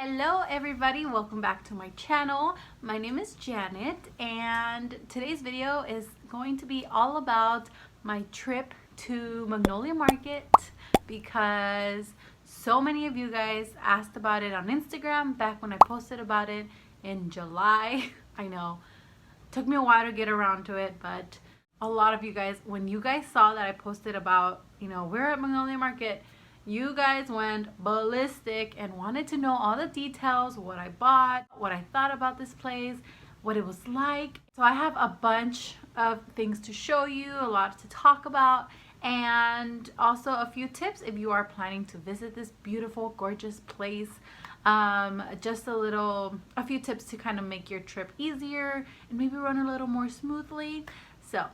Hello everybody, welcome back to my channel. My name is Janet and today's video is going to be all about my trip to Magnolia Market because so many of you guys asked about it on Instagram back when I posted about it in July. I know, took me a while to get around to it, but a lot of you guys, when you guys saw that I posted about, we're at Magnolia Market, you guys went ballistic and wanted to know all the details, what I bought, what I thought about this place, what it was like. So I have a bunch of things to show you, a lot to talk about, and also a few tips if you are planning to visit this beautiful, gorgeous place. Just a few tips to kind of make your trip easier and maybe run a little more smoothly. So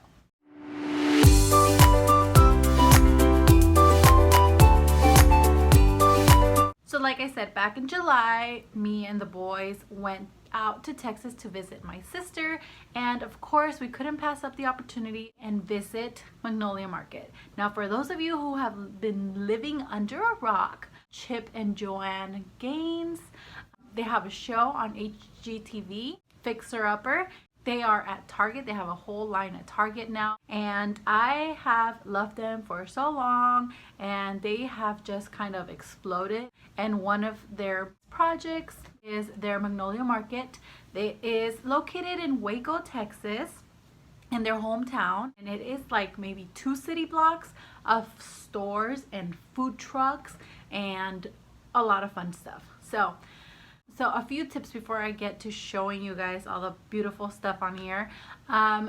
like I said, back in July, me and the boys went out to Texas to visit my sister, and of course we couldn't pass up the opportunity and visit Magnolia Market. Now for those of you who have been living under a rock, Chip and Joanne Gaines, they have a show on HGTV, Fixer Upper. They are at Target. They have a whole line at Target now, and I have loved them for so long, and they have just kind of exploded. And one of their projects is their Magnolia Market. It is located in Waco, Texas, in their hometown, and it is like maybe 2 city blocks of stores and food trucks and a lot of fun stuff. So a few tips before I get to showing you guys all the beautiful stuff on here.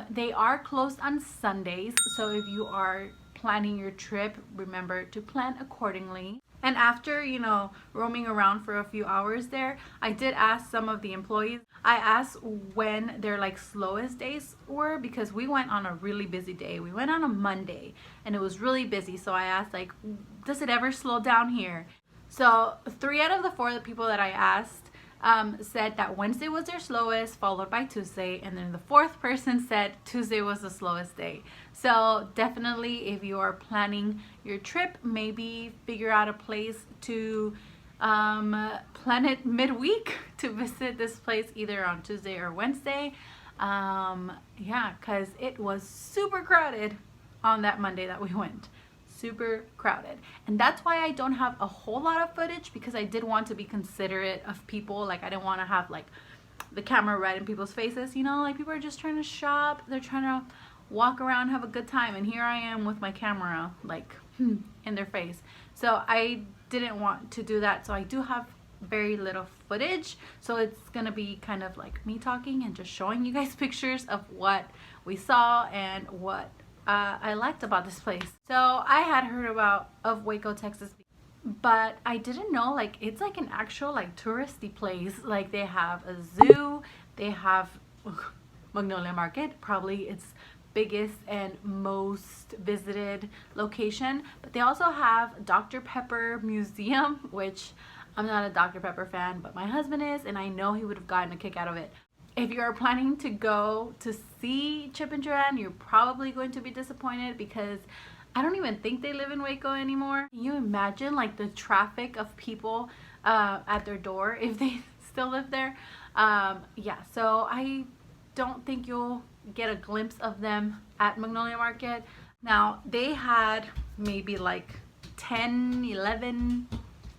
They are closed on Sundays, so if you are planning your trip, remember to plan accordingly. And after, roaming around for a few hours there, I did ask some of the employees. I asked when their slowest days were, because we went on a really busy day. We went on a Monday and it was really busy. So I asked, does it ever slow down here? So 3 out of the 4 people that I asked said that Wednesday was their slowest, followed by Tuesday, and then the 4th person said Tuesday was the slowest day. So definitely, if you are planning your trip, maybe figure out a place to plan it midweek to visit this place either on Tuesday or Wednesday. Yeah, because it was super crowded on that Monday that we went. Super crowded, and that's why I don't have a whole lot of footage, because I did want to be considerate of people. I didn't want to have the camera right in people's faces, people are just trying to shop, they're trying to walk around, have a good time, and here I am with my camera in their face. So I didn't want to do that, so I do have very little footage, so it's gonna be kind of like me talking and just showing you guys pictures of what we saw and what I liked about this place. So I had heard of Waco, Texas, but I didn't know it's an actual touristy place. They have a zoo, they have Magnolia Market, probably its biggest and most visited location, but they also have Dr. Pepper Museum, which I'm not a Dr. Pepper fan, but my husband is, and I know he would have gotten a kick out of it. If you're planning to go to see Chip and Joanne, you're probably going to be disappointed, because I don't even think they live in Waco anymore. Can you imagine the traffic of people at their door if they still live there? Yeah, so I don't think you'll get a glimpse of them at Magnolia Market. Now, they had maybe 10, 11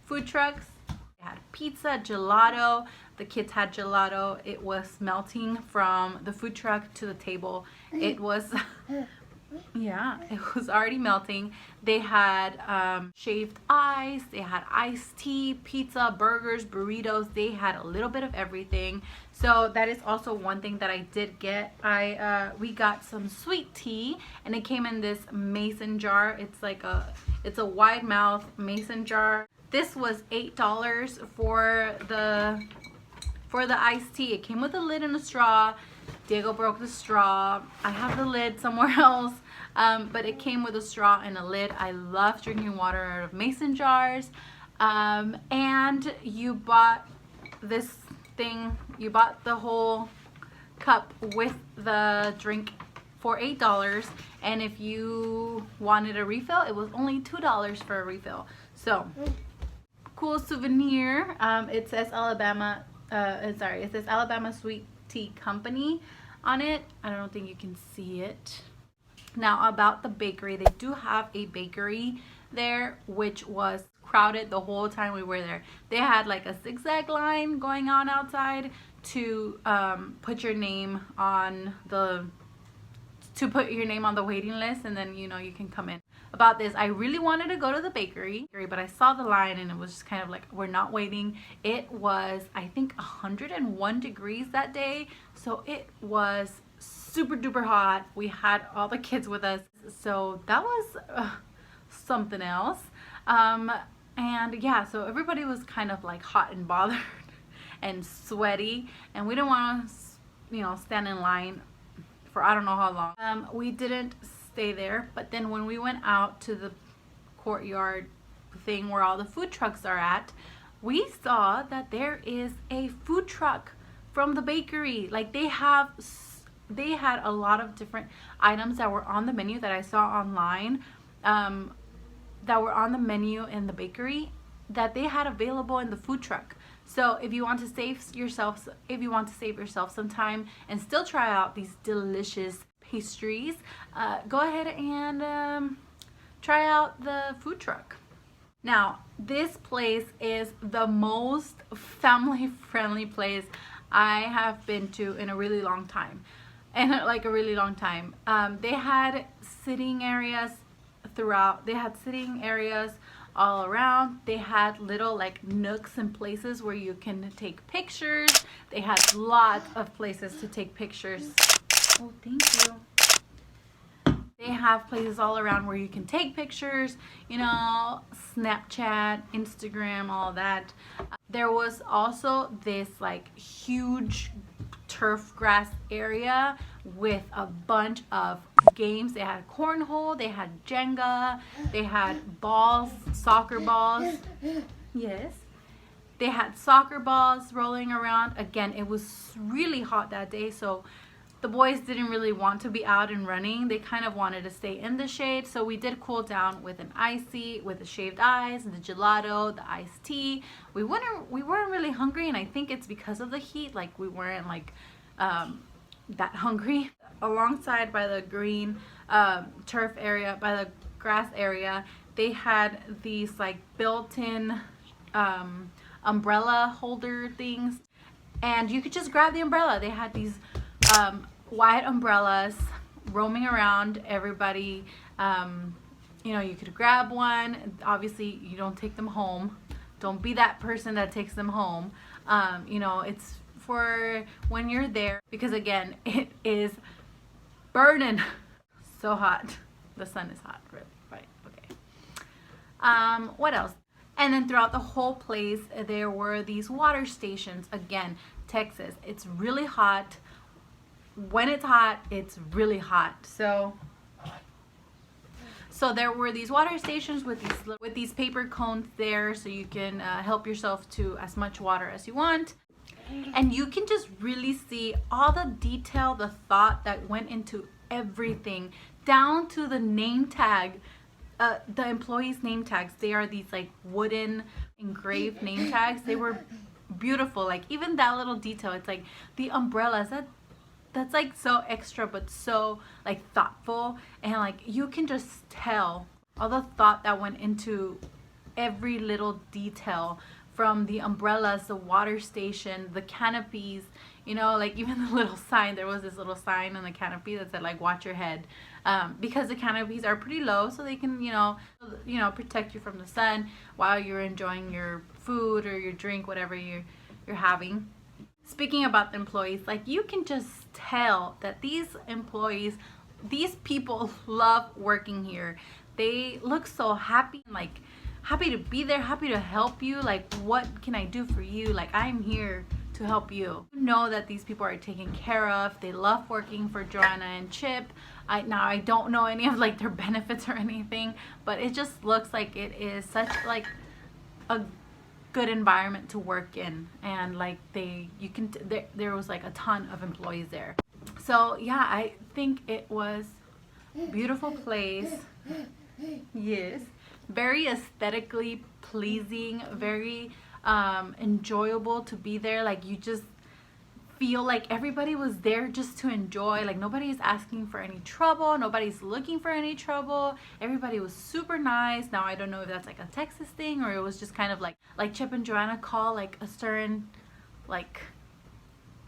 food trucks. They had pizza, gelato. The kids had gelato. It was melting from the food truck to the table. It was, yeah, it was already melting. They had shaved ice. They had iced tea, pizza, burgers, burritos. They had a little bit of everything. So that is also one thing that I did get. We got some sweet tea, and it came in this mason jar. It's a wide mouth mason jar. This was $8 for the iced tea. It came with a lid and a straw. Diego broke the straw. I have the lid somewhere else, but it came with a straw and a lid. I love drinking water out of mason jars. And you bought this thing, you bought the whole cup with the drink for $8, and if you wanted a refill, it was only $2 for a refill. So cool souvenir. It says Alabama, it says Alabama Sweet Tea Company on it. I don't think you can see it. Now about the bakery, they do have a bakery there, which was crowded the whole time we were there. They had like a zigzag line going on outside to put your name on the waiting list, and then you can come in. About this, I really wanted to go to the bakery, but I saw the line and it was just kind of like, we're not waiting. It was, I think, 101 degrees that day, so it was super duper hot. We had all the kids with us, so that was something else. And yeah, so everybody was kind of like hot and bothered and sweaty, and we didn't want to stand in line for I don't know how long. We didn't stay there, but then when we went out to the courtyard thing where all the food trucks are at, we saw that there is a food truck from the bakery. Like they had a lot of different items that were on the menu that I saw online, that were on the menu in the bakery that they had available in the food truck. So if you want to save yourself some time and still try out these delicious pastries, go ahead and try out the food truck. Now, this place is the most family-friendly place I have been to in a really long time. They had sitting areas throughout. They had sitting areas all around. They had little like nooks and places where you can take pictures. They had lots of places to take pictures. Oh, thank you. They have places all around where you can take pictures, Snapchat, Instagram, all that. There was also this like huge turf grass area with a bunch of games. They had cornhole, they had Jenga, they had balls, soccer balls. Yes. They had soccer balls rolling around. Again, it was really hot that day, so the boys didn't really want to be out and running. They kind of wanted to stay in the shade, so we did cool down with an icy, with the shaved ice, the gelato, the iced tea. We weren't really hungry, and I think it's because of the heat. Like we weren't like that hungry. Alongside by the green turf area, by the grass area, they had these like built-in umbrella holder things, and you could just grab the umbrella. They had these wide umbrellas roaming around. Everybody, you could grab one. Obviously, you don't take them home. Don't be that person that takes them home. It's for when you're there, because again, it is burning so hot. The sun is hot, right? Okay. What else? And then throughout the whole place, there were these water stations. Again, Texas, it's really hot. When it's hot, it's really hot. So there were these water stations with these paper cones there, so you can help yourself to as much water as you want. And you can just really see all the detail, the thought that went into everything, down to the name tag, the employees' name tags. They are these like wooden engraved name tags. They were beautiful. Like even that little detail. It's like the umbrellas. That's like so extra, but so like thoughtful, and like you can just tell all the thought that went into every little detail. From the umbrellas, the water station, the canopies, like even the little sign. There was this little sign on the canopy that said like watch your head, because the canopies are pretty low, so they can protect you from the sun while you're enjoying your food or your drink, whatever you're having. Speaking about the employees, like you can just tell that these people love working here. They look so happy, like happy to be there, happy to help you. Like, what can I do for you? Like, I'm here to help you. You know that these people are taken care of. They love working for Joanna and Chip. I don't know any of like their benefits or anything, but it just looks like it is such like a good environment to work in, and like there was like a ton of employees there. So yeah, I think it was a beautiful place. Yes, very aesthetically pleasing, very enjoyable to be there. Like you just feel like everybody was there just to enjoy. Like nobody's asking for any trouble, nobody's looking for any trouble. Everybody was super nice. Now I don't know if that's like a Texas thing or it was just kind of like Chip and Joanna call like a certain like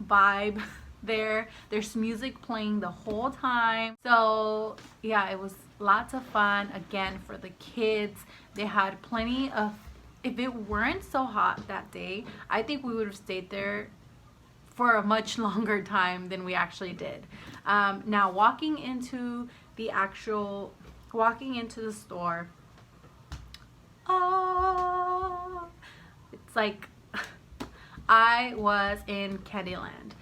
vibe there. There's music playing the whole time. So yeah, it was lots of fun. Again, for the kids, they had plenty of, if it weren't so hot that day, I think we would have stayed there for a much longer time than we actually did. Now walking into the store, oh, it's like I was in Candyland.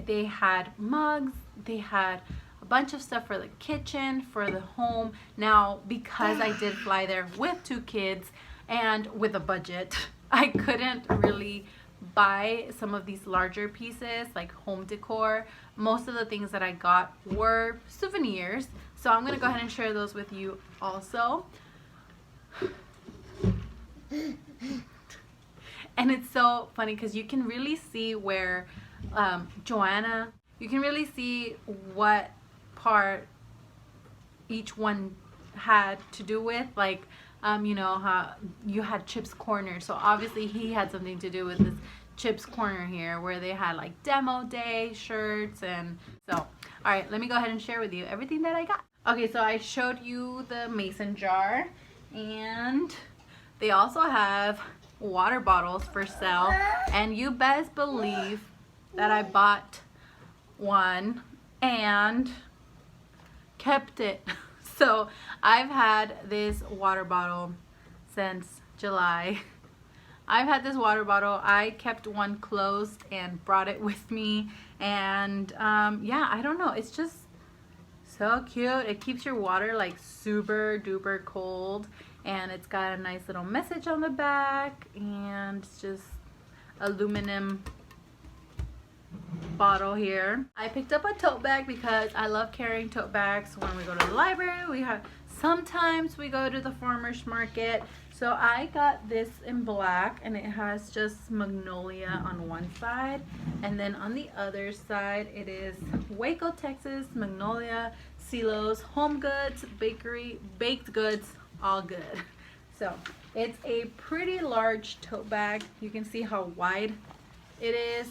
They had mugs, they had a bunch of stuff for the kitchen, for the home. Now, because I did fly there with 2 kids and with a budget, I couldn't really buy some of these larger pieces like home decor. Most of the things that I got were souvenirs, so I'm gonna go ahead and share those with you also. And it's so funny because you can really see where Joanna, you can really see what part each one had to do with. Like you know how you had Chip's Corner, so obviously he had something to do with this Chip's Corner here, where they had like demo day shirts. And so, all right, let me go ahead and share with you everything that I got. Okay, so I showed you the mason jar, and they also have water bottles for sale, and you best believe that I bought one and kept it. So I've had this water bottle since July. I've had this water bottle. I kept one closed and brought it with me, and yeah, I don't know, it's just so cute. It keeps your water like super duper cold, and it's got a nice little message on the back, and it's just aluminum bottle here. I picked up a tote bag because I love carrying tote bags when we go to the library. Sometimes we go to the farmer's market. So I got this in black, and it has just Magnolia on one side, and then on the other side it is Waco, Texas, Magnolia, Silos, home goods, bakery, baked goods, all good. So it's a pretty large tote bag. You can see how wide it is.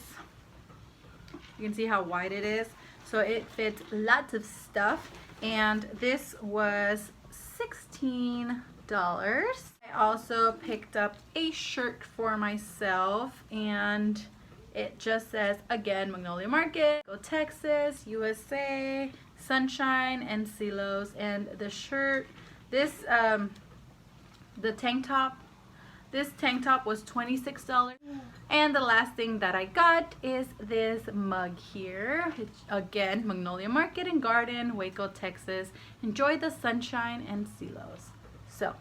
You can see how wide it is. So it fits lots of stuff, and this was $16. I also picked up a shirt for myself, and it just says, again, Magnolia Market, Waco Texas, USA, Sunshine, and Silos. And the shirt, this tank top was $26. And the last thing that I got is this mug here. It's, again, Magnolia Market and Garden, Waco, Texas. Enjoy the sunshine and Silos. So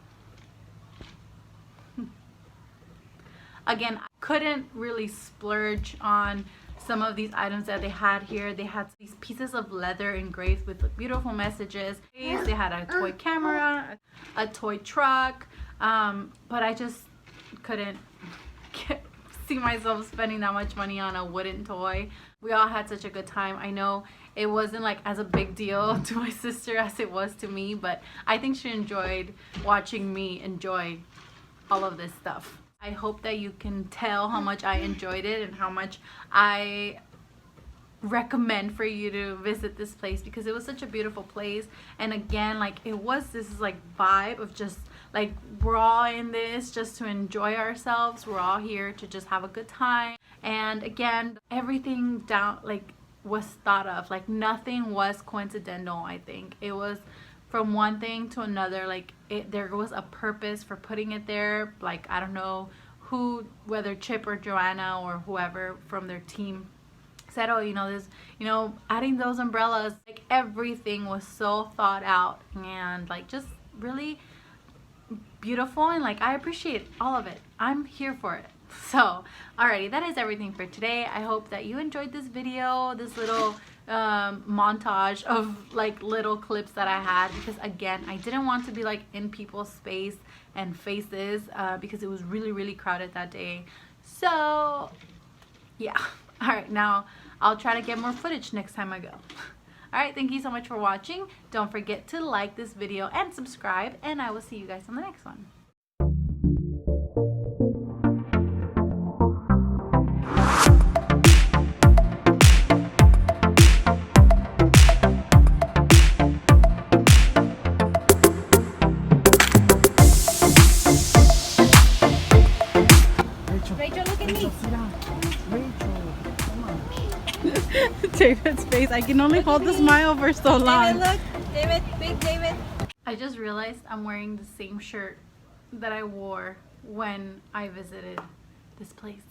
again, I couldn't really splurge on some of these items that they had here. They had these pieces of leather engraved with beautiful messages. They had a toy camera, a toy truck, but I just couldn't see myself spending that much money on a wooden toy. We all had such a good time. I know it wasn't like as a big deal to my sister as it was to me, but I think she enjoyed watching me enjoy all of this stuff. I hope that you can tell how much I enjoyed it and how much I recommend for you to visit this place, because it was such a beautiful place. And again, like, it was this like vibe of just like, we're all in this just to enjoy ourselves. We're all here to just have a good time. And again, everything down like was thought of. Like, nothing was coincidental. I think it was from one thing to another. Like, there was a purpose for putting it there. Like, I don't know who, whether Chip or Joanna or whoever from their team said, oh, you know, this, you know, adding those umbrellas. Like, everything was so thought out and like just really beautiful, and like I appreciate all of it. I'm here for it. So, alrighty, that is everything for today. I hope that you enjoyed this video, this little montage of like little clips that I had, because again, I didn't want to be like in people's space and faces because it was really crowded that day. So yeah. Alright, now I'll try to get more footage next time I go. Alright, thank you so much for watching. Don't forget to like this video and subscribe, and I will see you guys on the next one. Rachel, look at me. Rachel, come on. David's face. I can only hold the smile for so long. David, look. David, big David. I just realized I'm wearing the same shirt that I wore when I visited this place.